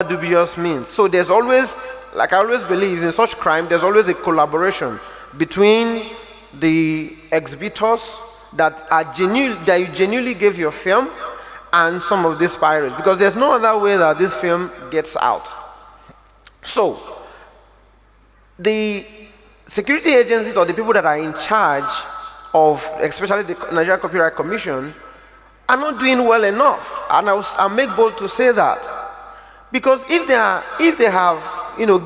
dubious means. So there's always, like I always believe in such crime, there's always a collaboration between the exhibitors that you genuinely gave your film and some of these pirates, because there's no other way that this film gets out. So the security agencies or the people that are in charge of, especially the Nigeria Copyright Commission, are not doing well enough, and I'll make bold to say that, because if they have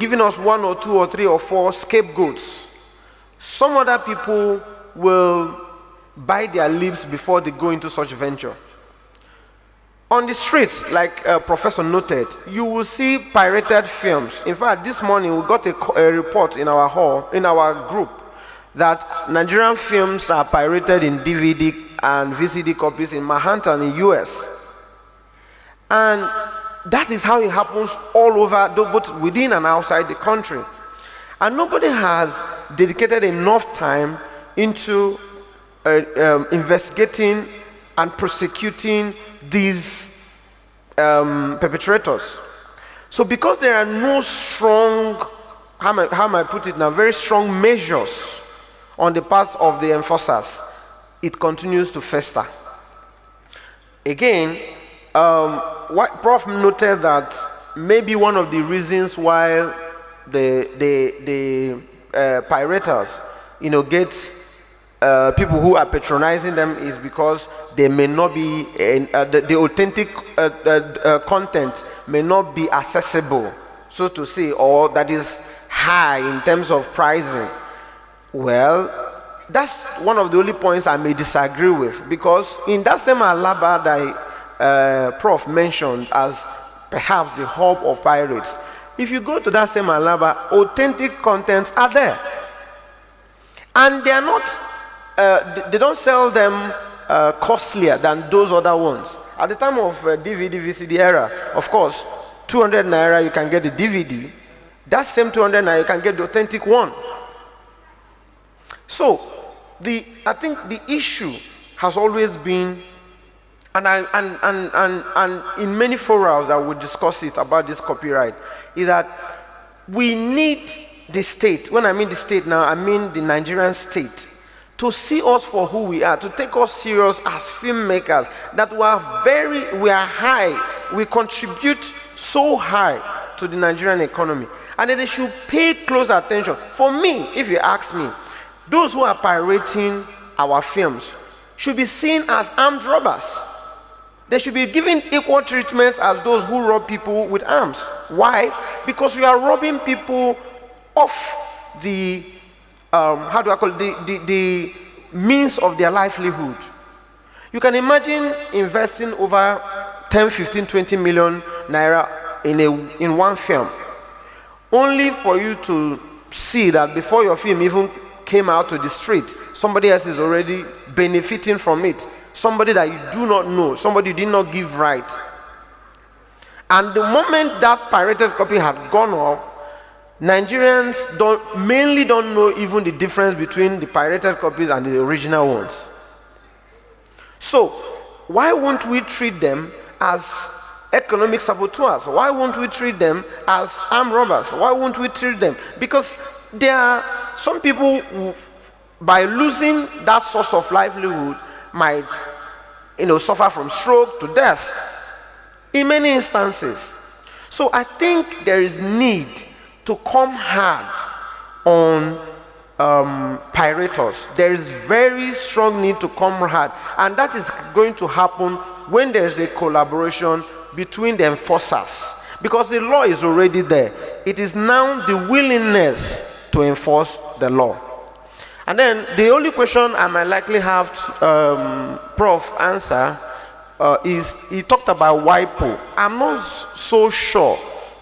given us 1 or 2 or 3 or 4 scapegoats, some other people will bite their lips before they go into such venture. On the streets, like Professor noted, you will see pirated films. In fact, this morning we got a report in our group, that Nigerian films are pirated in DVD and VCD copies in Manhattan in US. And that is how it happens all over, both within and outside the country. And nobody has dedicated enough time into investigating and prosecuting these perpetrators. So because there are no strong, how may I put it now, very strong measures on the part of the enforcers, it continues to fester. Again, what Prof noted that maybe one of the reasons why the pirators, get people who are patronizing them is because they may not be the authentic content may not be accessible, so to say, or that is high in terms of pricing. Well, that's one of the only points I may disagree with, because in that same Alaba that Prof mentioned as perhaps the hub of pirates, if you go to that same Alaba, authentic contents are there, and they are not they don't sell them costlier than those other ones. At the time of DVD VCD era, of course, 200 naira you can get the DVD. That same 200 naira you can get the authentic one. So I think the issue has always been, and in many forums that we discuss it about this copyright, is that we need the state. When I mean the state now, I mean the Nigerian state, to see us for who we are, to take us serious as filmmakers, that we are high, we contribute so high to the Nigerian economy, and that they should pay close attention. For me, if you ask me, those who are pirating our films should be seen as armed robbers. They should be given equal treatment as those who rob people with arms. Why? Because we are robbing people of the the means of their livelihood. You can imagine investing over 10, 15, 20 million naira in one film, only for you to see that before your film even came out to the street, somebody else is already benefiting from it. Somebody that you do not know, somebody you did not give right. And the moment that pirated copy had gone up, Nigerians mainly don't know even the difference between the pirated copies and the original ones. So why won't we treat them as economic saboteurs? Why won't we treat them as armed robbers? Why won't we treat them? Because there are some people who, by losing that source of livelihood, might suffer from stroke to death in many instances. So I think there is need to come hard on pirators. There is very strong need to come hard, and that is going to happen when there is a collaboration between the enforcers, because the law is already there. It is now the willingness to enforce the law. And then the only question I might likely have Prof answer is, he talked about WIPO. I'm not so sure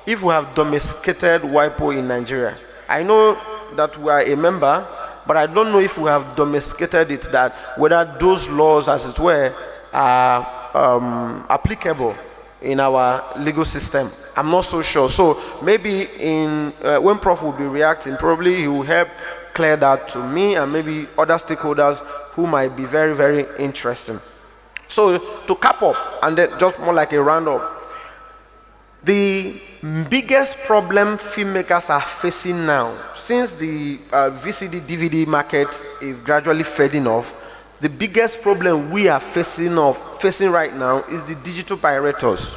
if we have domesticated WIPO in Nigeria. I know that we are a member, but I don't know if we have domesticated it, that whether those laws, as it were, are applicable in our legal system. I'm not so sure. So maybe when Prof will be reacting, probably he will help clear that to me and maybe other stakeholders who might be very, very interesting. So to cap up, and then just more like a roundup, the biggest problem filmmakers are facing now, since the VCD DVD market is gradually fading off, the biggest problem we are facing right now is the digital pirates.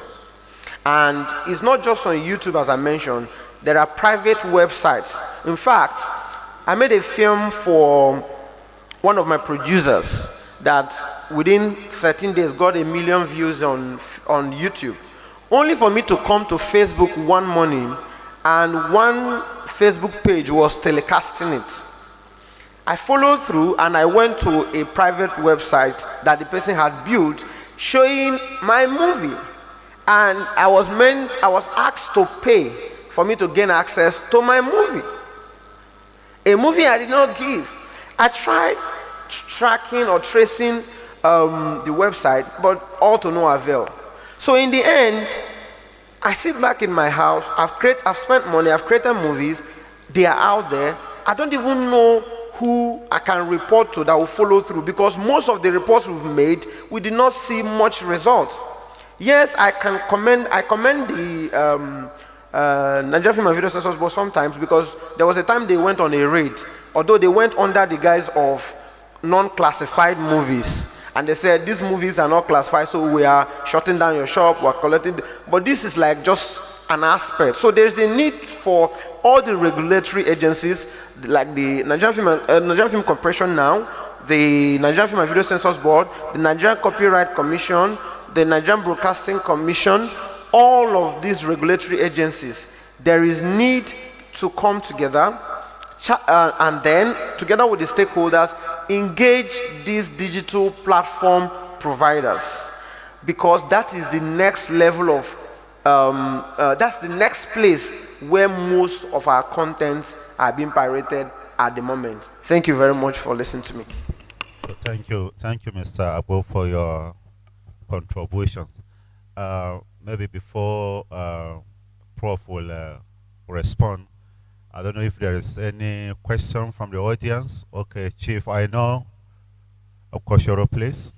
And it's not just on YouTube, as I mentioned. There are private websites. In fact, I made a film for one of my producers that within 13 days got 1 million views on YouTube. Only for me to come to Facebook one morning and one Facebook page was telecasting it. I followed through and I went to a private website that the person had built showing my movie. And I was asked to pay for me to gain access to my movie. A movie I did not give. I tried tracking or tracing the website, but all to no avail. So in the end, I sit back in my house, I've spent money, I've created movies, they are out there. I don't even know who I can report to that will follow through, because most of the reports we've made, we did not see much results. Yes, I commend the Nigerian Film and Video Censors Board sometimes, because there was a time they went on a raid, although they went under the guise of non-classified movies, and they said these movies are not classified, so we are shutting down your shop, we're collecting. But this is like just an aspect. So there's the need for all the regulatory agencies, like the Nigerian Film Corporation now, the Nigerian Film and Video Censors Board, the Nigerian Copyright Commission, the Nigerian Broadcasting Commission, all of these regulatory agencies, there is need to come together and then, together with the stakeholders, engage these digital platform providers, because that is the next level of, that's the next place where most of our contents are being pirated at the moment. Thank you very much for listening to me. Thank you, Mr. Abo, for your contributions. Maybe before Prof will respond, I don't know if there is any question from the audience. Okay, Chief, I know. Of course, your please.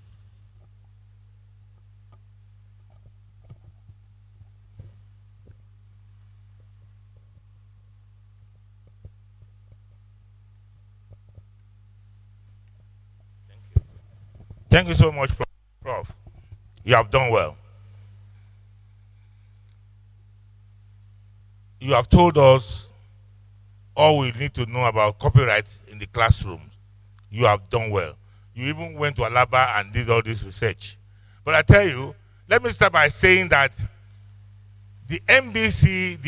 Thank you so much, Prof. You have done well. You have told us all we need to know about copyright in the classrooms. You have done well. You even went to Alaba and did all this research. But I tell you, let me start by saying that the NBC,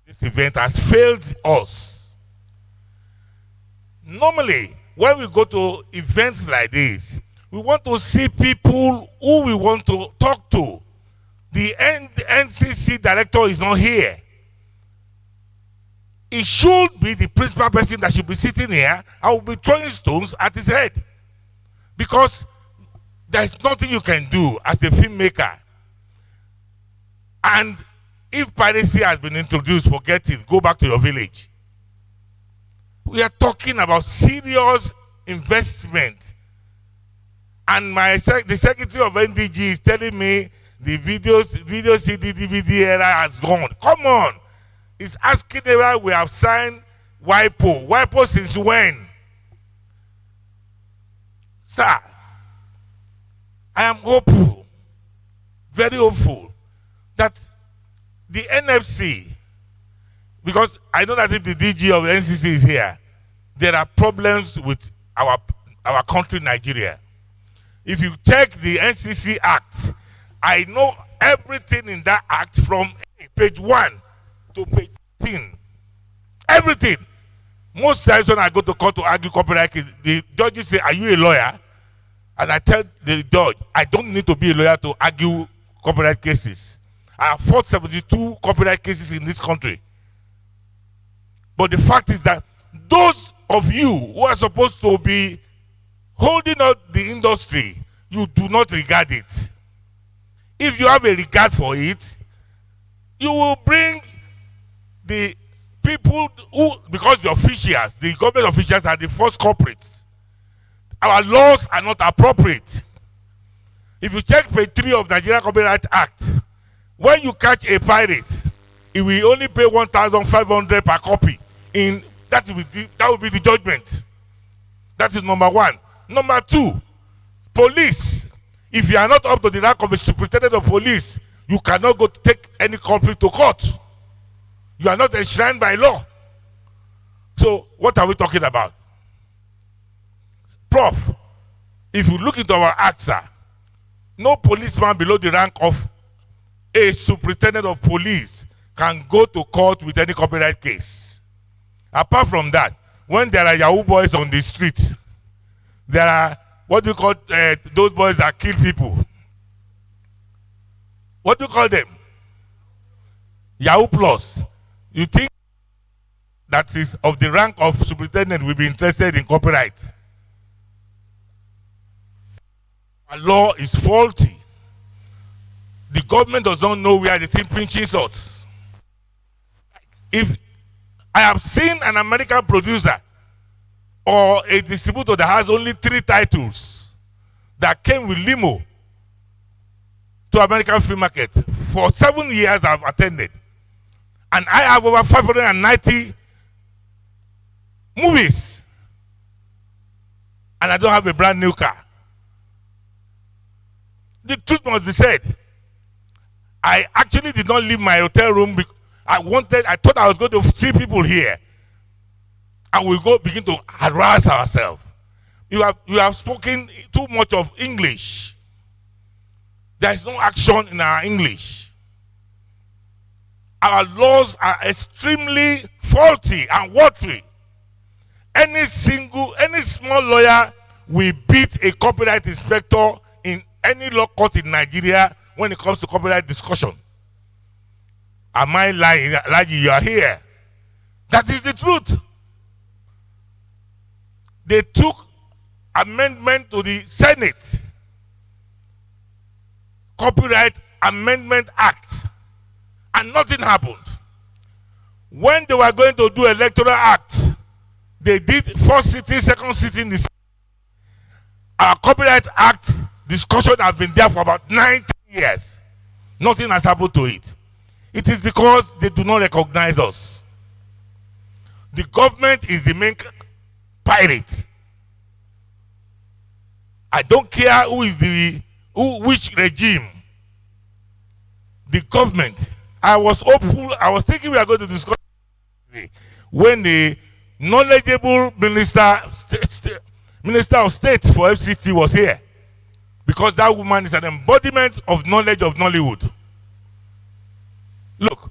this event, has failed us. Normally, when we go to events like this, we want to see people who we want to talk to. The NCC director is not here. It should be the principal person that should be sitting here and will be throwing stones at his head. Because there's nothing you can do as a filmmaker. And if piracy has been introduced, forget it, go back to your village. We are talking about serious investment. And the secretary of NDG is telling me the video CD, DVD era has gone. Come on. It's asking whether we have signed WIPO. WIPO since when? Sir, I am hopeful, very hopeful, that the NFC, because I know that if the DG of the NCC is here, there are problems with our country, Nigeria. If you check the NCC Act, I know everything in that act from page 1 to page 10. Everything. Most times when I go to court to argue copyright case, the judges say, "Are you a lawyer?" And I tell the judge, I don't need to be a lawyer to argue copyright cases. I have fought 72 copyright cases in this country. But the fact is that those of you who are supposed to be holding up the industry, you do not regard it. If you have a regard for it, you will bring the people who, because the officials, the government officials are the first culprits. Our laws are not appropriate. If you check page 3 of Nigeria Copyright Act, when you catch a pirate, he will only pay 1,500 per copy. That will be the judgment. That is number one. Number two, police. If you are not up to the rank of a superintendent of police, you cannot go to take any culprit to court. You are not enshrined by law. So what are we talking about? Prof, if you look into our acts, sir, no policeman below the rank of a superintendent of police can go to court with any copyright case. Apart from that, when there are Yahoo boys on the street, there are what do you call those boys that kill people? What do you call them? Yahoo Plus. You think that is of the rank of superintendent will be interested in copyright? Our law is faulty. The government does not know where the thing pinching swords. If I have seen an American producer or a distributor that has only 3 titles that came with limo to American film market. For 7 years I've attended. And I have over 590 movies. And I don't have a brand new car. The truth must be said. I actually did not leave my hotel room because I thought I was going to see people here. And we go begin to harass ourselves. You have spoken too much of English. There is no action in our English. Our laws are extremely faulty and watery. Any small lawyer will beat a copyright inspector in any law court in Nigeria when it comes to copyright discussion. Am I lying? You are here. That is the truth. They took amendment to the Senate, Copyright Amendment Act, and nothing happened. When they were going to do Electoral Act, they did first sitting, second sitting. Our Copyright Act discussion has been there for about 19 years. Nothing has happened to it. It is because they do not recognize us. The government is the main pirate. I don't care which regime. The government. I was hopeful. I was thinking we are going to discuss when the knowledgeable Minister of State for FCT was here, because that woman is an embodiment of knowledge of Nollywood. Look,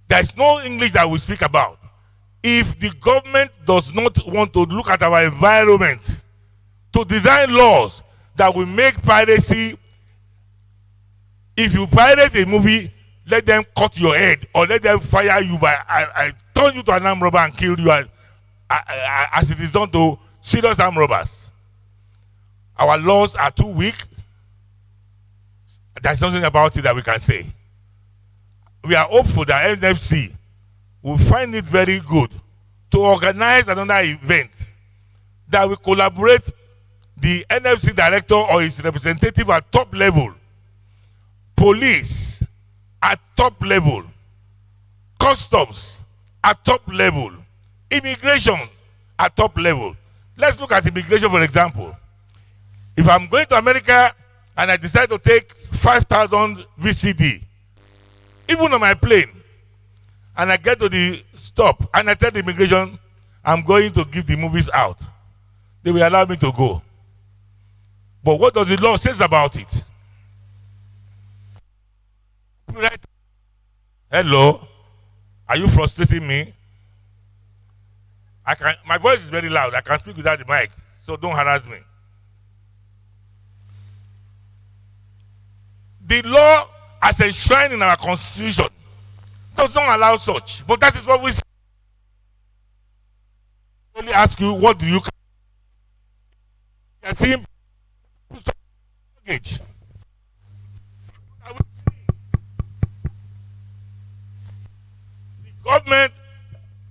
there is no English that we speak about. If the government does not want to look at our environment to design laws that will make piracy, if you pirate a movie, let them cut your head or let them fire you I turn you to an armed robber and kill you as it is done to serious armed robbers. Our laws are too weak. There's nothing about it that we can say. We are hopeful that NFC will find it very good to organize another event that will collaborate the NFC director or his representative at top level, police at top level, customs at top level, immigration at top level. Let's look at immigration, for example. If I'm going to America and I decide to take 5,000 VCD, even on my plane, and I get to the stop and I tell the immigration I'm going to give the movies out, they will allow me to go. But what does the law say about it? Right. Hello? Are you frustrating me? My voice is very loud. I can speak without the mic, so don't harass me. The law, as enshrined in our constitution, does not allow such. But that is what we say. I only ask you, what do you can see? The government,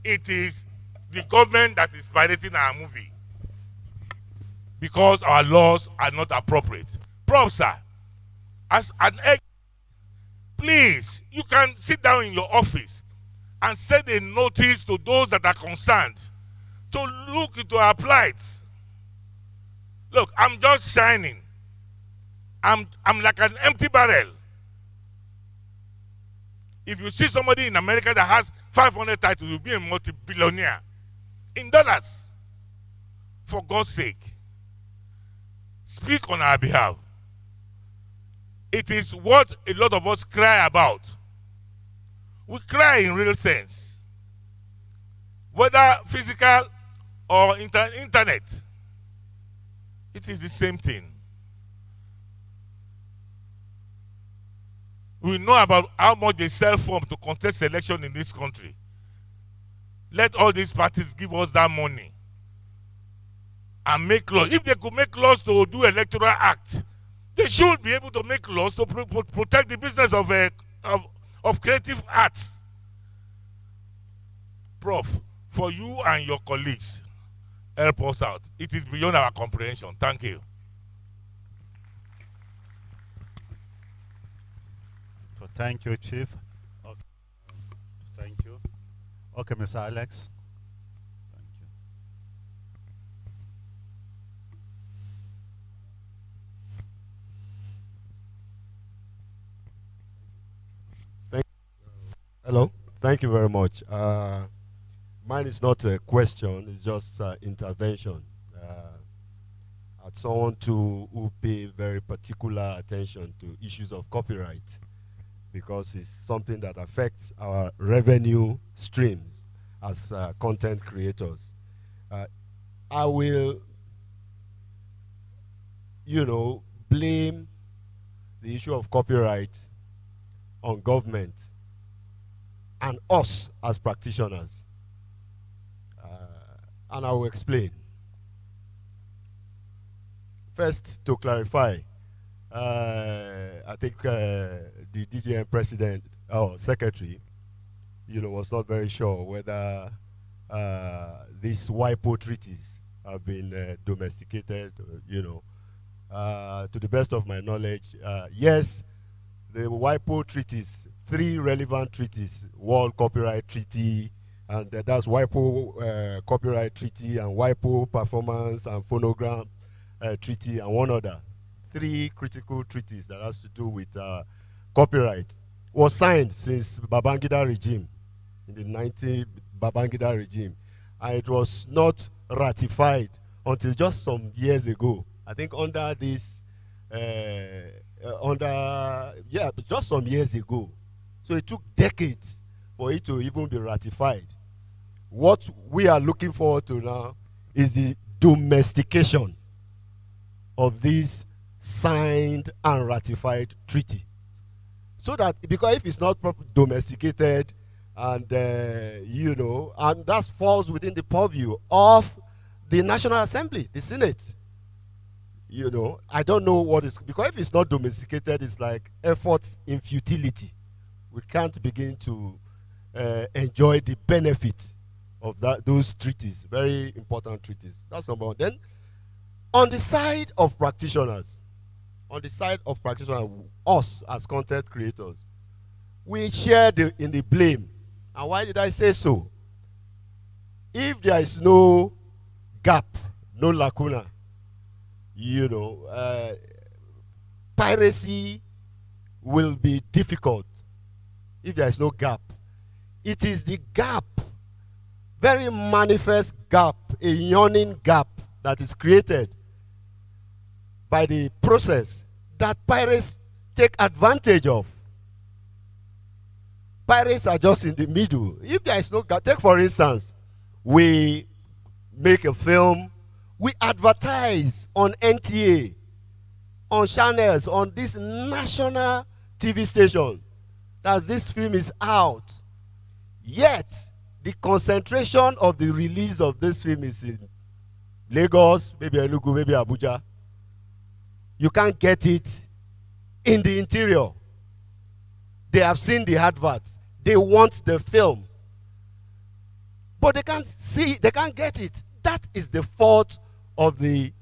it is the government that is pirating our movie because our laws are not appropriate. Prof, sir, as an egg, Please, you can sit down in your office and send a notice to those that are concerned to look into our plight. Look, I'm just shining. I'm like an empty barrel. If you see somebody in America that has 500 titles, you'll be a multi-billionaire in dollars. For God's sake, speak on our behalf. It is what a lot of us cry about. We cry in real sense, whether physical or internet. It is the same thing. We know about how much they sell form to contest election in this country. Let all these parties give us that money and make laws. If they could make laws to do electoral act, they should be able to make laws to protect the business of creative arts. Prof, for you and your colleagues, help us out. It is beyond our comprehension. Thank you. So thank you, Chief. Okay. Thank you. Okay, Mr. Alex. Hello, thank you very much. Mine is not a question, it's just intervention. As someone who pay very particular attention to issues of copyright, because it's something that affects our revenue streams as content creators. I will, blame the issue of copyright on government and us as practitioners. And I will explain. First, to clarify, I think the DGM president or secretary, was not very sure whether these WIPO treaties have been domesticated, to the best of my knowledge, yes, the WIPO treaties, 3 relevant treaties, World Copyright Treaty, and that's WIPO Copyright Treaty, and WIPO Performance and Phonogram Treaty, and one other. 3 critical treaties that has to do with copyright was signed since Babangida regime, in the 90s Babangida regime, and it was not ratified until just some years ago. I think under this, just some years ago. So it took decades for it to even be ratified. What we are looking forward to now is the domestication of this signed and ratified treaty. So that, because if it's not domesticated, and and that falls within the purview of the National Assembly, the Senate. I don't know what is, because if it's not domesticated, it's like efforts in futility. We can't begin to enjoy the benefit of those treaties, very important treaties. That's number one. Then, on the side of practitioners, us as content creators, we share in the blame. And why did I say so? If there is no gap, no lacuna, piracy will be difficult if there is no gap. It is the gap, very manifest gap, a yawning gap that is created by the process that pirates take advantage of. Pirates are just in the middle. If there is no gap, take for instance, we make a film, we advertise on NTA, on channels, on this national TV station, that this film is out. Yet, the concentration of the release of this film is in Lagos, maybe Enugu, maybe Abuja. You can't get it in the interior. They have seen the adverts. They want the film. But they can't get it. That is the fault of the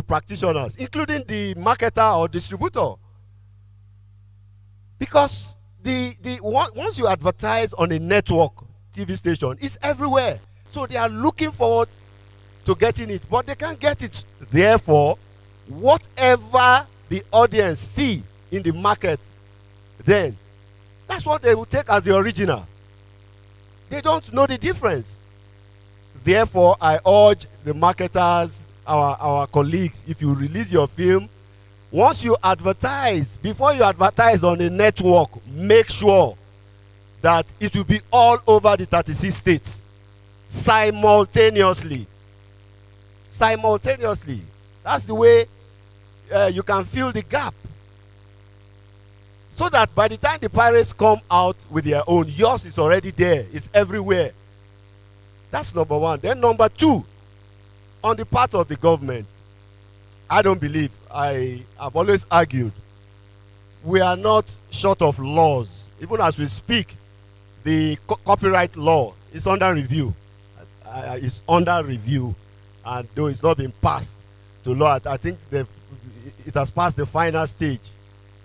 practitioners, including the marketer or distributor. Because once you advertise on a network TV station, it's everywhere. So they are looking forward to getting it, but they can't get it. Therefore, whatever the audience see in the market, then that's what they will take as the original. They don't know the difference. Therefore, I urge the marketers, our colleagues, if you release your film, once you advertise, before you advertise on a network, make sure that it will be all over the 36 states simultaneously. Simultaneously. That's the way you can fill the gap. So that by the time the pirates come out with their own, yours is already there. It's everywhere. That's number one. Then number two, on the part of the government, I don't believe, I have always argued, we are not short of laws. Even as we speak, the copyright law is under review. It's under review, and though it's not been passed to law, I think it has passed the final stage.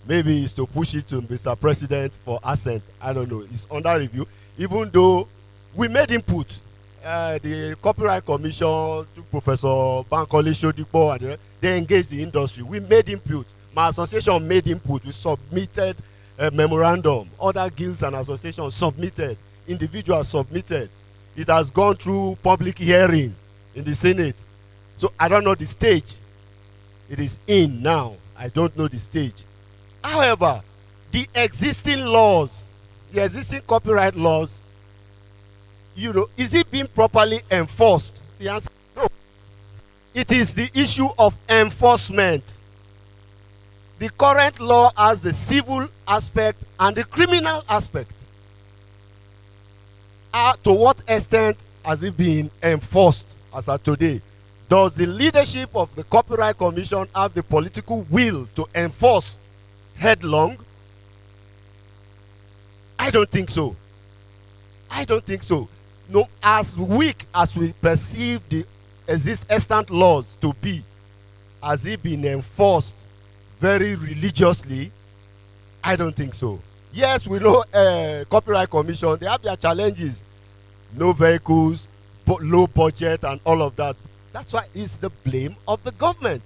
Maybe it's to push it to Mr. President for assent. I don't know. It's under review. Even though we made input, the Copyright Commission, to Professor Bankole Shodipo, and they engaged the industry. We made input. My association made input. We submitted a memorandum. Other guilds and associations submitted. Individuals submitted. It has gone through public hearing in the Senate. So I don't know the stage it is in now. I don't know the stage. However, the existing laws, the existing copyright laws, is it being properly enforced? The answer is no. It is the issue of enforcement. The current law has the civil aspect and the criminal aspect. To what extent has it been enforced as of today? Does the leadership of the Copyright Commission have the political will to enforce headlong? I don't think so. I don't think so. No, as weak as we perceive the extant laws to be, has it been enforced very religiously? I don't think so. Yes, we know Copyright Commission, they have their challenges. No vehicles, low budget and all of that. That's why it's the blame of the government.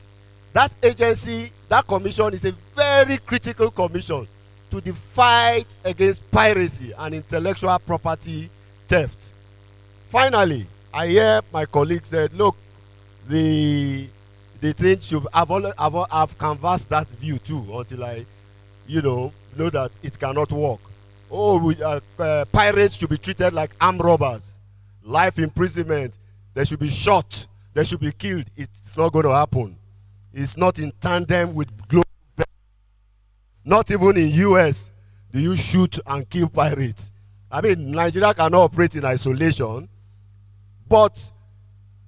That agency, that commission is a very critical commission to the fight against piracy and intellectual property theft. Finally, I hear my colleague said, look, the thing should, I've canvassed that view too until I, know that it cannot work. Pirates should be treated like armed robbers. Life imprisonment, they should be shot, they should be killed. It's not going to happen. It's not in tandem with global. Not even in US do you shoot and kill pirates. I mean, Nigeria cannot operate in isolation, but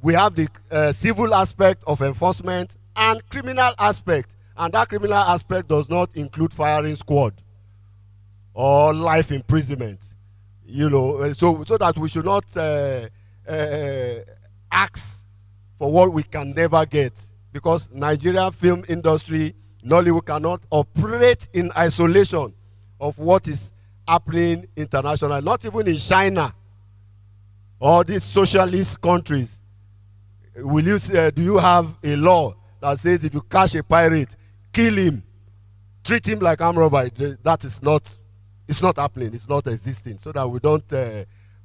we have the civil aspect of enforcement and criminal aspect, and that criminal aspect does not include firing squad or life imprisonment. So that we should not ask for what we can never get, because Nigerian film industry, Nollywood, cannot operate in isolation of what is happening internationally. Not even in China or these socialist countries. Do you have a law that says if you catch a pirate, kill him, treat him like armed robber? That is not, it's not happening, it's not existing, so that we don't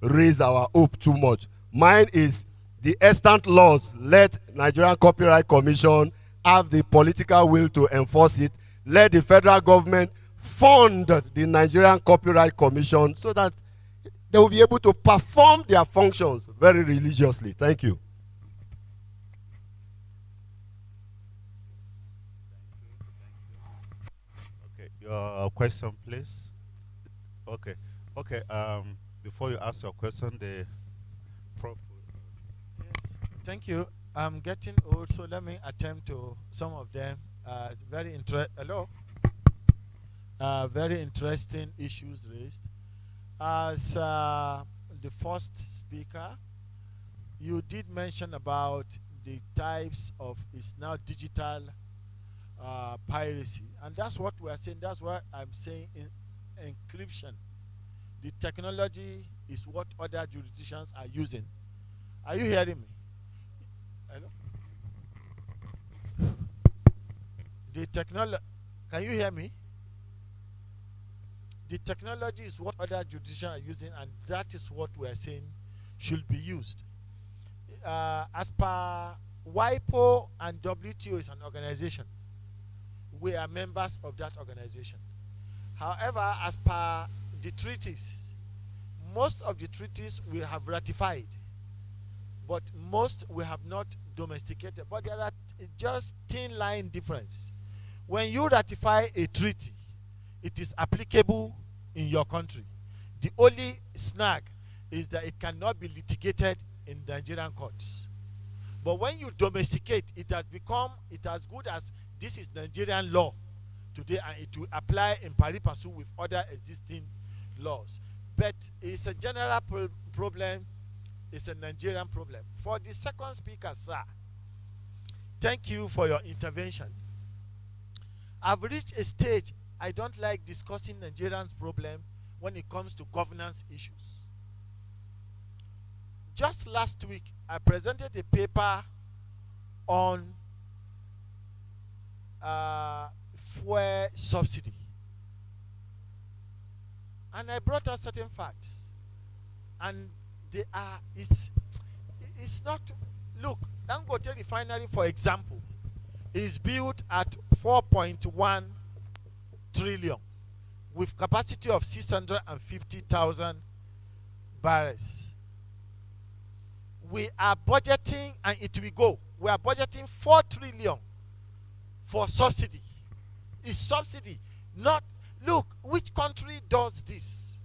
raise our hope too much. Mine is the extant laws. Let Nigerian Copyright Commission have the political will to enforce it. Let the federal government fund the Nigerian Copyright Commission so that they will be able to perform their functions very religiously. Thank you. Okay, your question, please. Okay. Before you ask your question, the prop. Yes, thank you. I'm getting old, so let me attempt to some of them. Very interesting issues raised. As the first speaker, you did mention about the types of, it's now digital piracy, and that's what we are saying. That's what I'm saying. encryption. The technology is what other jurisdictions are using. Are you hearing me? Hello? The technology, can you hear me? The technology is what other jurisdictions are using, and that is what we are saying should be used. As per WIPO and WTO is an organization. We are members of that organization. However, as per the treaties, most of the treaties we have ratified, but most we have not domesticated. But there are just thin line difference. When you ratify a treaty, it is applicable in your country. The only snag is that it cannot be litigated in Nigerian courts. But when you domesticate, it has become as good as this is Nigerian law today, and it will apply in pari passu with other existing laws. But it's a general problem. It's a Nigerian problem. For the second speaker, sir, thank you for your intervention. I've reached a stage I don't like discussing Nigerians' problem when it comes to governance issues. Just last week, I presented a paper on fuel subsidy, and I brought out certain facts, and they are it's not. Look, Dangote refinery, for example, is built at 4.1 trillion with capacity of 650,000 barrels. We are budgeting, and it will go. We are budgeting 4 trillion for subsidy. It's subsidy, not. Look, which country does this?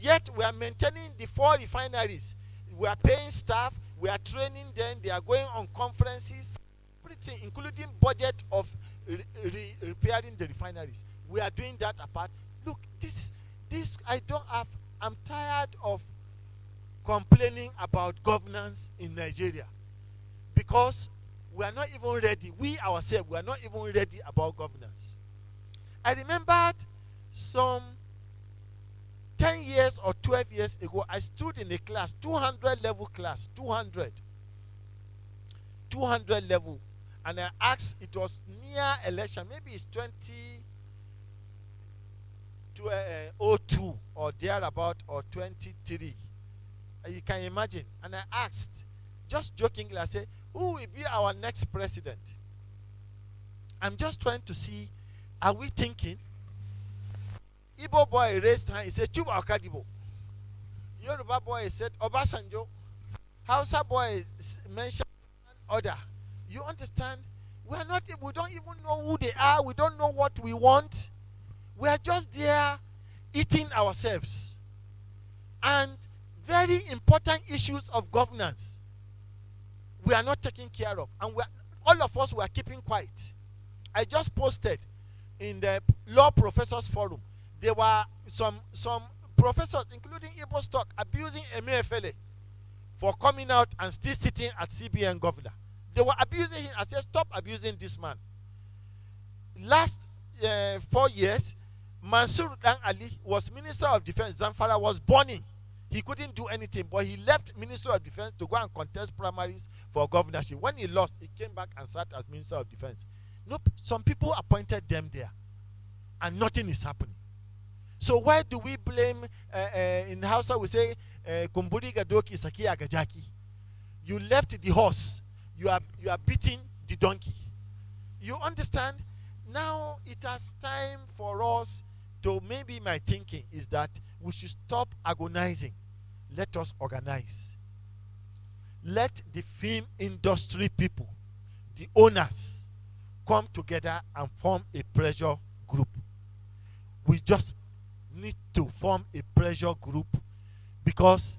Yet we are maintaining the 4 refineries. We are paying staff. We are training them. They are going on conferences, everything, including budget of repairing the refineries. We are doing that apart. Look, this I don't have. I'm tired of complaining about governance in Nigeria because we are not even ready. We ourselves, we are not even ready about governance. I remembered some 10 years or 12 years ago, I stood in a class, 200 level class, 200 level, and I asked, it was near election, maybe it's 2002 or thereabout, or 23. You can imagine. And I asked, just jokingly, I said, who will be our next president? I'm just trying to see, are we thinking? Igbo boy raised hand, he said, Chuba Okadibo. Yoruba boy said, Obasanjo. Hausa boy mentioned other. You understand? We don't even know who they are. We don't know what we want. We are just there eating ourselves. And very important issues of governance we are not taking care of. And all of us were keeping quiet. I just posted in the Law Professors Forum. There were some professors, including Igbo Stock, abusing Emefiele for coming out and still sitting at CBN governor. They were abusing him. I said, stop abusing this man. Last 4 years, Mansour Dan Ali was Minister of Defense. Zamfara was burning. He couldn't do anything, but he left Minister of Defense to go and contest primaries for governorship. When he lost, he came back and sat as Minister of Defense. Nope, some people appointed them there, and nothing is happening. So why do we blame, in Hausa we say, Kumburi Gadoki Sakia Gajaki? You left the horse, you are beating the donkey. You understand? Now it has time for us to, maybe my thinking is that we should stop agonizing. Let us organize. Let the film industry people, the owners, come together and form a pressure group. We just need to form a pressure group, because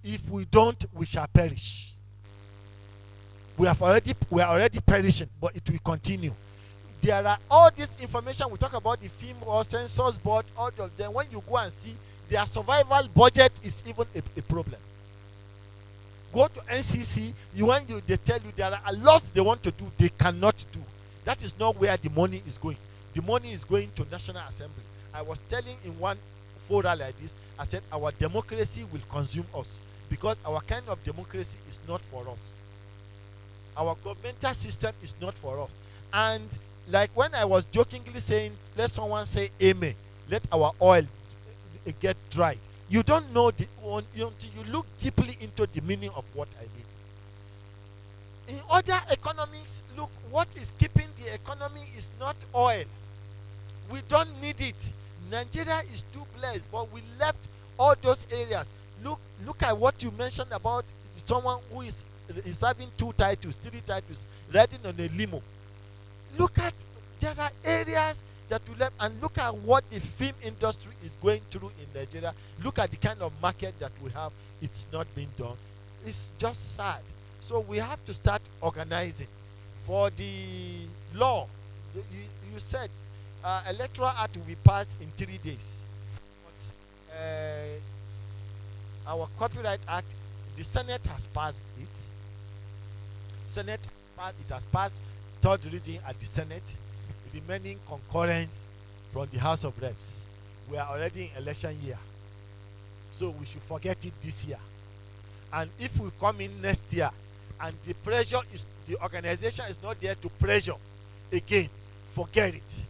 if we don't, we shall perish. We are already perishing, but it will continue. There are all this information we talk about, the film or census board, all of them. When you go and see, their survival budget is even a problem. Go to NCC, they tell you there are a lot they want to do, they cannot do. That is not where the money is going. The money is going to National Assembly, I was telling in one forum like this, I said our democracy will consume us because our kind of democracy is not for us. Our governmental system is not for us. And like when I was jokingly saying, let someone say amen, let our oil get dried. You don't know until you look deeply into the meaning of what I mean. In other economics, look, what is keeping the economy is not oil. We don't need it. Nigeria is too blessed, but we left all those areas. Look at what you mentioned about someone who is having 2 titles, 3 titles, riding on a limo. Look at, there are areas that we left, and look at what the film industry is going through in Nigeria. Look at the kind of market that we have. It's not being done. It's just sad. So we have to start organizing. For the law, you said electoral act will be passed in 3 days. But our copyright act, the Senate has passed it. It has passed 3rd reading at the Senate. Remaining concurrence from the House of Reps. We are already in election year, so we should forget it this year. And if we come in next year and the pressure is, the organization is not there to pressure again, forget it.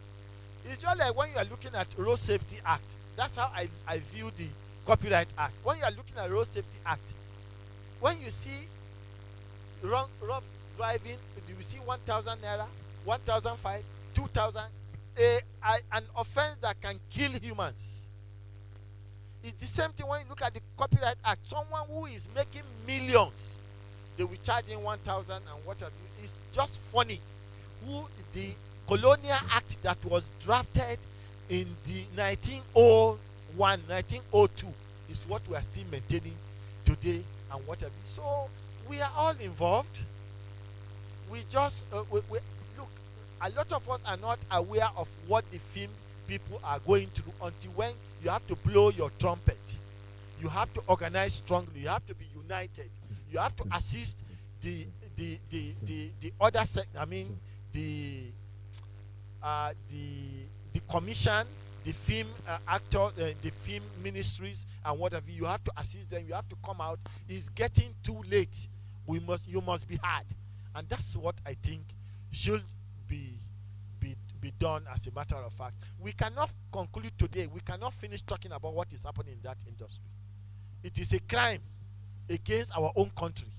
It's just like when you are looking at Road Safety Act. That's how I view the Copyright Act. When you are looking at Road Safety Act, when you see wrong driving, you will see 1,000 naira, 1,005, 2,000, an offense that can kill humans. It's the same thing when you look at the Copyright Act. Someone who is making millions, they will charge him 1,000 and what have you. It's just funny. The Colonial Act that was drafted in the 1901, 1902 is what we are still maintaining today and what have you. So we are all involved. We just, look, a lot of us are not aware of what the film people are going through until when you have to blow your trumpet. You have to organize strongly. You have to be united. You have to assist the other the commission, the film actor, the film ministries and whatever. You have to assist them. You have to come out. It's getting too late. You must be hard, and that's what I think should be done. As a matter of fact, we cannot conclude today. We cannot finish talking about what is happening in that industry. It is a crime against our own country.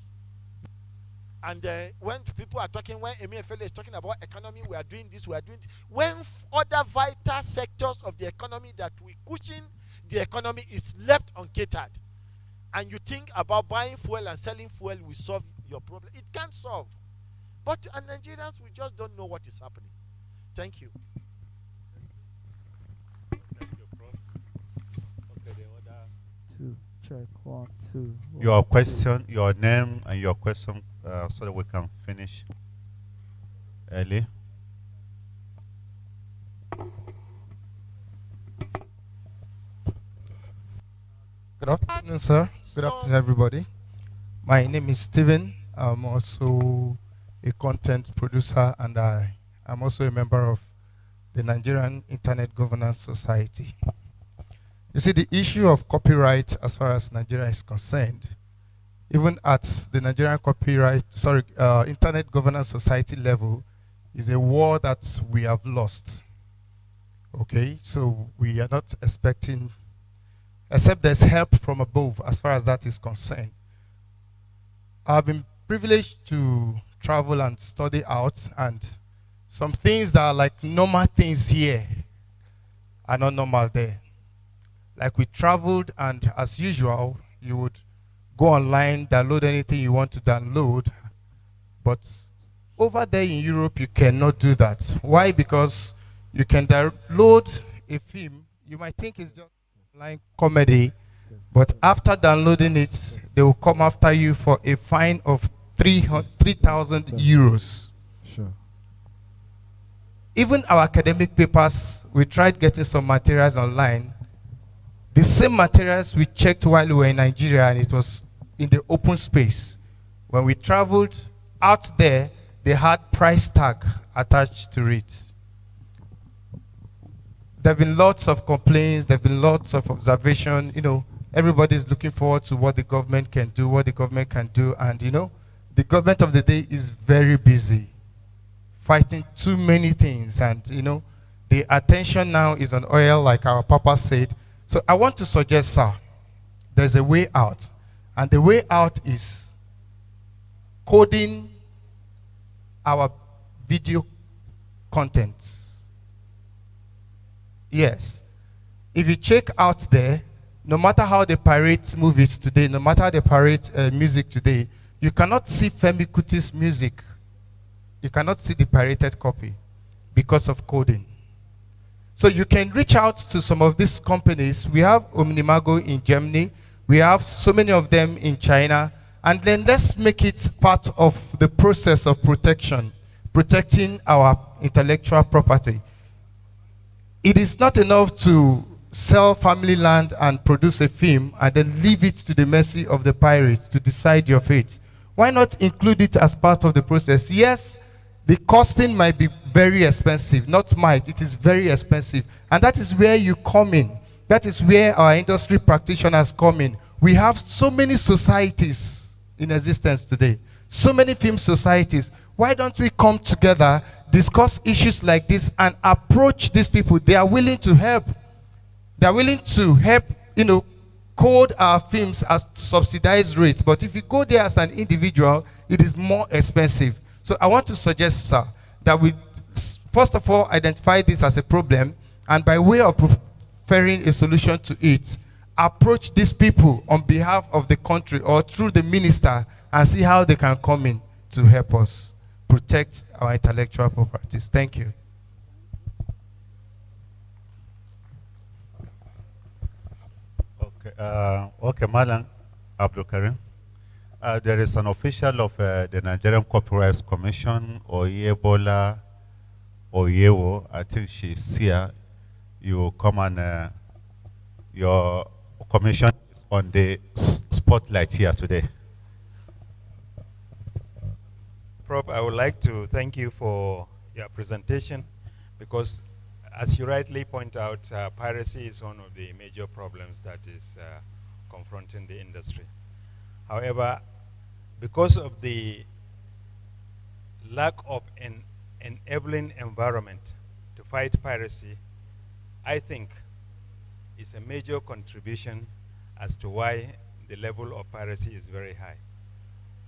And when people are talking, when Emefiele is talking about economy, we are doing this, we are doing this. When other vital sectors of the economy that we cushion the economy is left uncatered, and you think about buying fuel and selling fuel will solve your problem, it can't solve. But Nigerians, we just don't know what is happening. Thank you. Thank you, Prof. Okay, the other. 2, check 1, 2. Your question, your name, and your question, so that we can finish early. Good afternoon, sir. Good afternoon, everybody. My name is Steven. I'm also a content producer, and I'm also a member of the Nigerian Internet Governance Society. You see, the issue of copyright as far as Nigeria is concerned, even at the Nigerian Internet Governance Society level, is a war that we have lost. Okay, so we are not expecting, except there's help from above as far as that is concerned. I've been privileged to travel and study out, and some things that are like normal things here are not normal there. Like we traveled, and as usual, you would go online, download anything you want to download, but over there in Europe, you cannot do that. Why? Because you can download a film, you might think it's just like comedy, but after downloading it, they will come after you for a fine of 3,000 euros. Sure. Even our academic papers, we tried getting some materials online. The same materials we checked while we were in Nigeria, and it was in the open space. When we traveled out there, they had price tag attached to it. there have been lots of complaints, there have been lots of observation. Everybody's looking forward to what the government can do, and the government of the day is very busy fighting too many things, and the attention now is on oil, like our Papa said. So I want to suggest, sir, there's a way out, and the way out is coding our video contents. Yes. If you check out there, no matter how they pirate movies today, no matter how they pirate music today, you cannot see Femi Kuti's music. You cannot see the pirated copy because of coding. So you can reach out to some of these companies. We have Omnimago in Germany. We have so many of them in China. And then let's make it part of the process of protecting our intellectual property. It is not enough to sell family land and produce a film and then leave it to the mercy of the pirates to decide your fate. Why not include it as part of the process? Yes, the costing might be very expensive. Not might, it is very expensive. And that is where you come in. That is where our industry practitioners come in. We have so many societies in existence today. So many film societies. Why don't we come together, discuss issues like this, and approach these people? They are willing to help. They are willing to help, code our films at subsidized rates. But if you go there as an individual, it is more expensive. So I want to suggest, sir, that we first of all identify this as a problem, and by way of preferring a solution to it, approach these people on behalf of the country or through the minister and see how they can come in to help us protect our intellectual properties. Thank you. Okay, Malang Abdul Karim. There is an official of the Nigerian Copyright Commission, Oyebola Oyewo. I think she's here. You come and your commission is on the spotlight here today. Prof, I would like to thank you for your presentation, because as you rightly point out, piracy is one of the major problems that is confronting the industry. However, because of the lack of an enabling environment to fight piracy, I think it's a major contribution as to why the level of piracy is very high.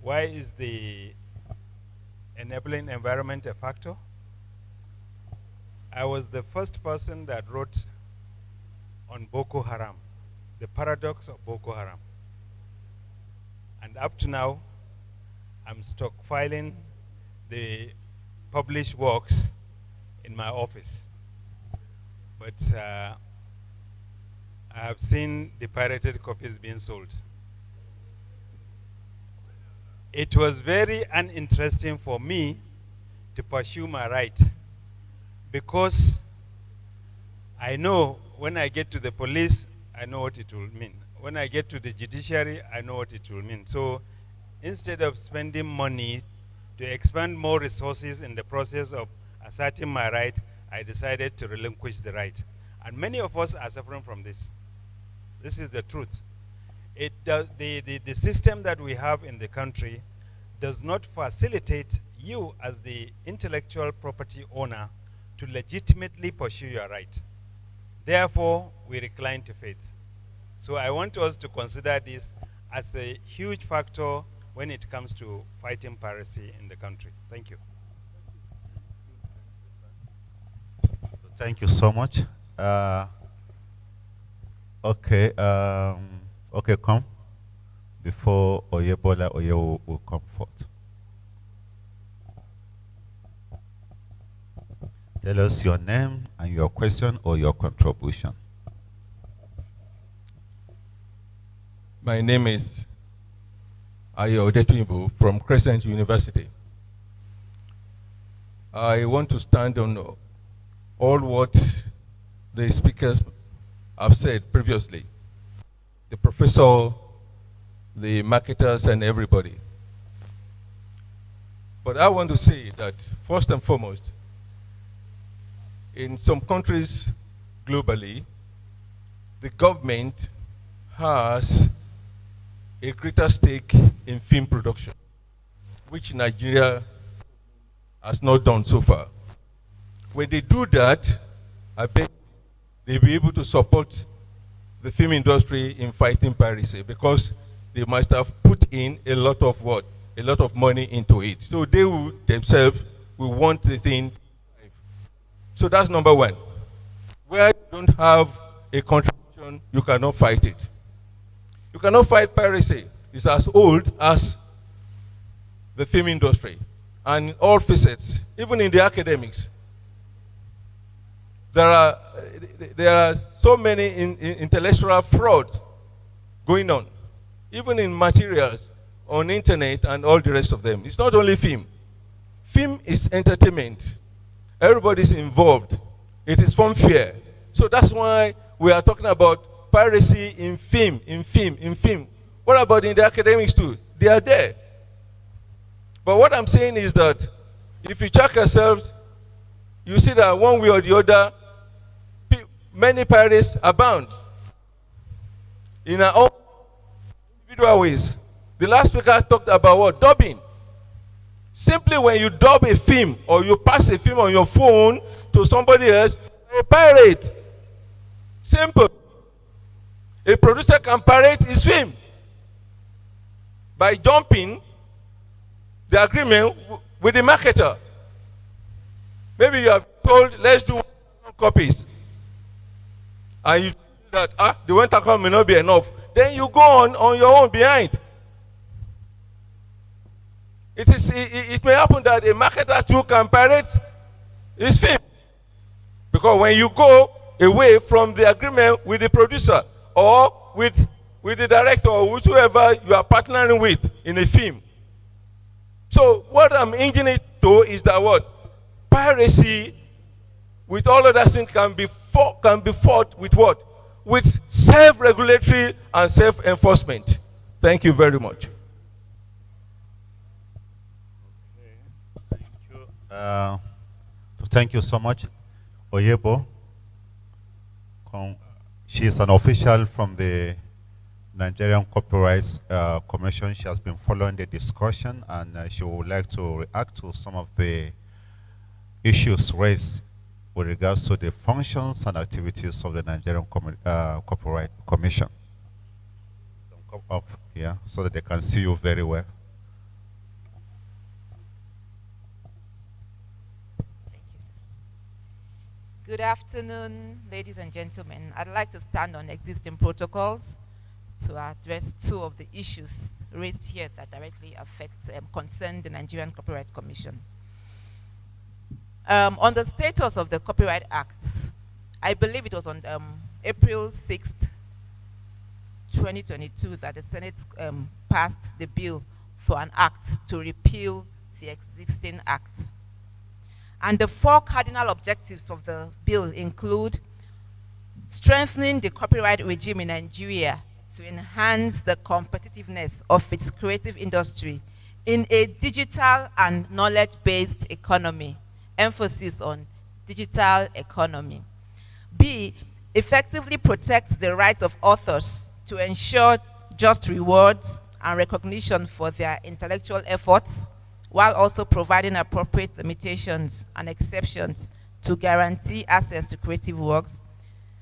Why is the enabling environment a factor? I was the first person that wrote on Boko Haram, the paradox of Boko Haram. And up to now, I'm stockpiling the published works in my office. But I have seen the pirated copies being sold. It was very uninteresting for me to pursue my right, because I know when I get to the police, I know what it will mean. When I get to the judiciary, I know what it will mean. So instead of spending money to expand more resources in the process of asserting my right, I decided to relinquish the right. And many of us are suffering from this. This is the truth. The system that we have in the country does not facilitate you as the intellectual property owner to legitimately pursue your right. Therefore, we recline to faith. So I want us to consider this as a huge factor when it comes to fighting piracy in the country. Thank you. Thank you so much. Okay, come. Before Oyebola Oyewo will come forth. Tell us your name and your question or your contribution. My name is Ayo Odetuibu from Crescent University. I want to stand on all what the speakers have said previously. The professor, the marketers, and everybody. But I want to say that, first and foremost, in some countries globally, the government has a greater stake in film production, which Nigeria has not done so far. When they do that, I bet they'll be able to support the film industry in fighting piracy, because they must have put in a lot of what? A lot of money into it. So they will themselves will want the thing. So that's number one. Where you don't have a contribution, you cannot fight it. You cannot fight piracy. It's as old as the film industry. And in all facets, even in the academics, there are so many intellectual frauds going on, even in materials, on internet, and all the rest of them. It's not only film. Film is entertainment. Everybody's involved. It is from fear. So that's why we are talking about piracy in film, in film, in film. What about in the academics too? They are there. But what I'm saying is that if you check yourselves, you see that one way or the other, many pirates abound in our own individual ways. The last speaker talked about what? Dubbing. Simply when you dub a film or you pass a film on your phone to somebody else, a pirate. Simple. A producer can pirate his film by jumping the agreement with the marketer. Maybe you have told, let's do 1,000 copies. And you think that the 1,000 may not be enough. Then you go on your own behind. It may happen that a marketer too can pirate his film. Because when you go away from the agreement with the producer or with the director or whoever you are partnering with in a film. So what I'm hinging it to is that what? Piracy with all of that things can be fought with what? With self-regulatory and self-enforcement. Thank you very much. Thank you so much, Oyebo. She is an official from the Nigerian Copyright Commission. She has been following the discussion, and she would like to react to some of the issues raised with regards to the functions and activities of the Nigerian Copyright Commission. Come up here so that they can see you very well. Good afternoon, ladies and gentlemen. I'd like to stand on existing protocols to address two of the issues raised here that directly concern the Nigerian Copyright Commission. On the status of the Copyright Act, I believe it was on April 6th, 2022 that the Senate passed the bill for an act to repeal the existing act. And the four cardinal objectives of the bill include strengthening the copyright regime in Nigeria to enhance the competitiveness of its creative industry in a digital and knowledge-based economy. Emphasis on digital economy. B, effectively protects the rights of authors to ensure just rewards and recognition for their intellectual efforts, while also providing appropriate limitations and exceptions to guarantee access to creative works.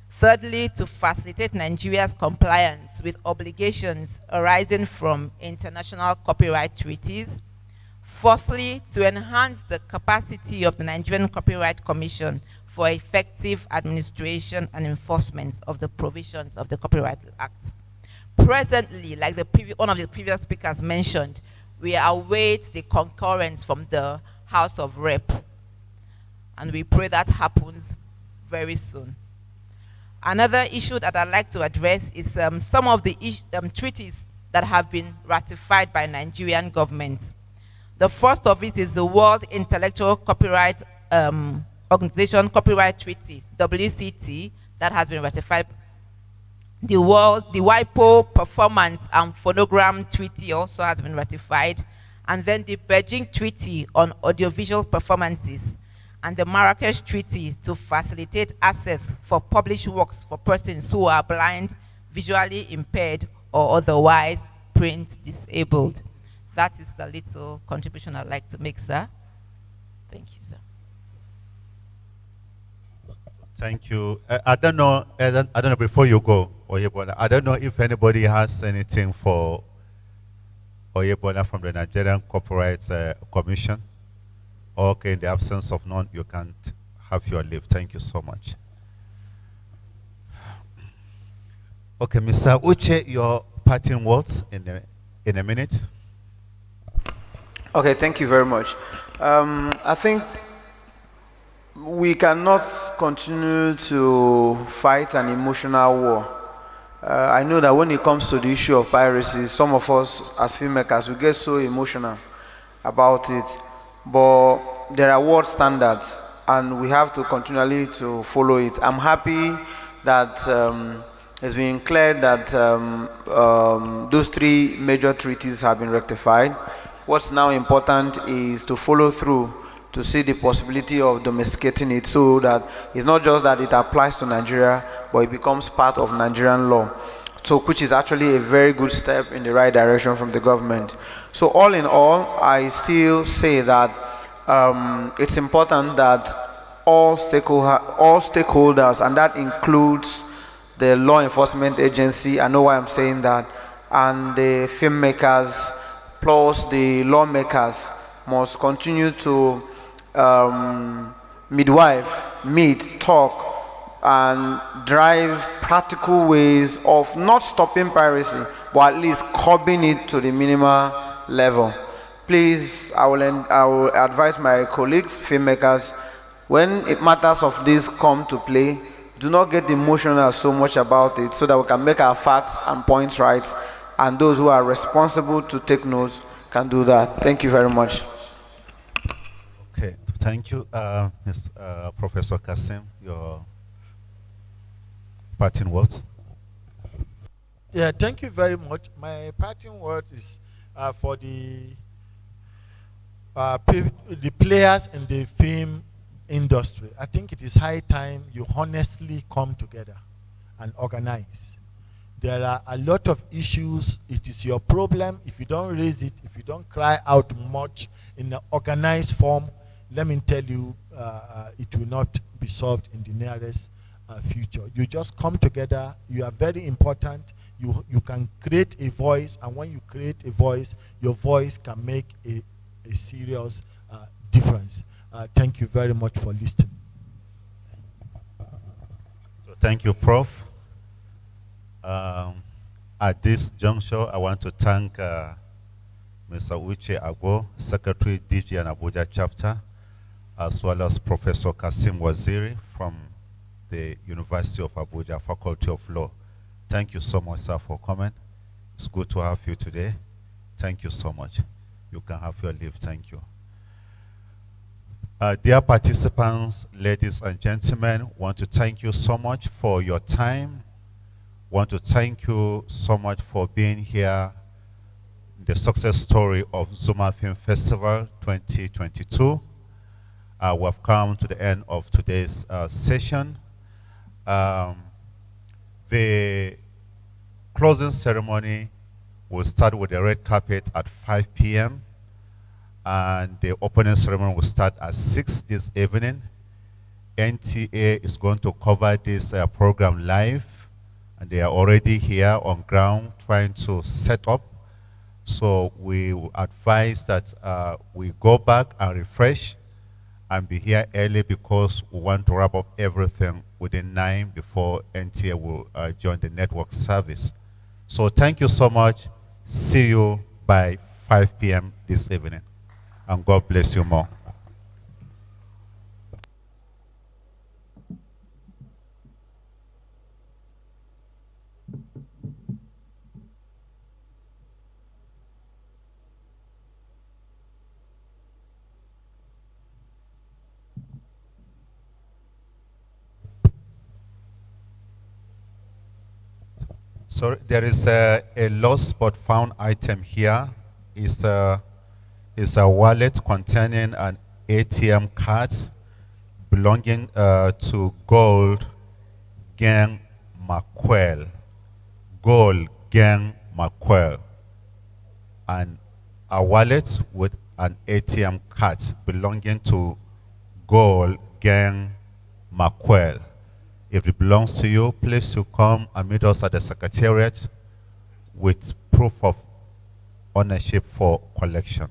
Thirdly, to facilitate Nigeria's compliance with obligations arising from international copyright treaties. Fourthly, to enhance the capacity of the Nigerian Copyright Commission for effective administration and enforcement of the provisions of the Copyright Act. Presently, like one of the previous speakers mentioned, we await the concurrence from the House of Rep, and we pray that happens very soon. Another issue that I'd like to address is some of the treaties that have been ratified by Nigerian government. The first of it is the World Intellectual Copyright Organization Copyright Treaty, WCT, that has been ratified. The WIPO Performance and Phonogram Treaty also has been ratified. And then the Beijing Treaty on Audiovisual Performances and the Marrakesh Treaty to facilitate access for published works for persons who are blind, visually impaired, or otherwise print disabled. That is the little contribution I'd like to make, sir. Thank you, sir. Thank you. I don't know. I don't know. Before you go, Oyebola, I don't know if anybody has anything for Oyebola from the Nigerian Copyright Commission. Okay, in the absence of none, you can't have your leave. Thank you so much. Okay, Mr. Uche, your parting words in a minute. Okay, thank you very much. I think we cannot continue to fight an emotional war. I know that when it comes to the issue of piracy, some of us as filmmakers, we get so emotional about it. But there are world standards, and we have to continually to follow it. I'm happy that it's been clear that those three major treaties have been rectified. What's now important is to follow through to see the possibility of domesticating it, so that it's not just that it applies to Nigeria, but it becomes part of Nigerian law. So, which is actually a very good step in the right direction from the government. So, all in all, I still say that it's important that all stakeholders, and that includes the law enforcement agency, I know why I'm saying that, and the filmmakers, plus the lawmakers, must continue to meet, talk, and drive practical ways of not stopping piracy, but at least curbing it to the minimal level. Please, I will advise my colleagues, filmmakers, when matters of this come to play, do not get emotional so much about it, so that we can make our facts and points right, and those who are responsible to take notes can do that. Thank you very much. Okay, thank you, Professor Kasim. Your parting words. Yeah, thank you very much. My parting word is for the players in the film industry. I think it is high time you honestly come together and organize. There are a lot of issues. It is your problem. If you don't raise it, if you don't cry out much in an organized form, let me tell you, it will not be solved in the nearest future. You just come together. You are very important. You can create a voice, and when you create a voice, your voice can make a serious difference. Thank you very much for listening. So thank you, Prof. At this juncture, I want to thank Mr. Uche Agbo, Secretary DG and Abuja Chapter, as well as Professor Kasim Waziri from the University of Abuja, Faculty of Law. Thank you so much, sir, for coming. It's good to have you today. Thank you so much. You can have your leave. Thank you. Dear participants, ladies and gentlemen, want to thank you so much for your time. Want to thank you so much for being here. The success story of Zuma Film Festival 2022. We have come to the end of today's session. The closing ceremony will start with the red carpet at 5 p.m. and the opening ceremony will start at 6 this evening. NTA is going to cover this program live, and they are already here on ground trying to set up. So we advise that we go back and refresh and be here early, because we want to wrap up everything within 9 before NTA will join the network service. So thank you so much. See you by 5 p.m. this evening. And God bless you more. So there is a lost but found item here. It's a wallet containing an ATM card. belonging to Gold Gang McQuell. Gold Gang McQuell. And a wallet with an ATM card belonging to Gold Gang McQuell. If it belongs to you, please to come and meet us at the Secretariat with proof of ownership for collection.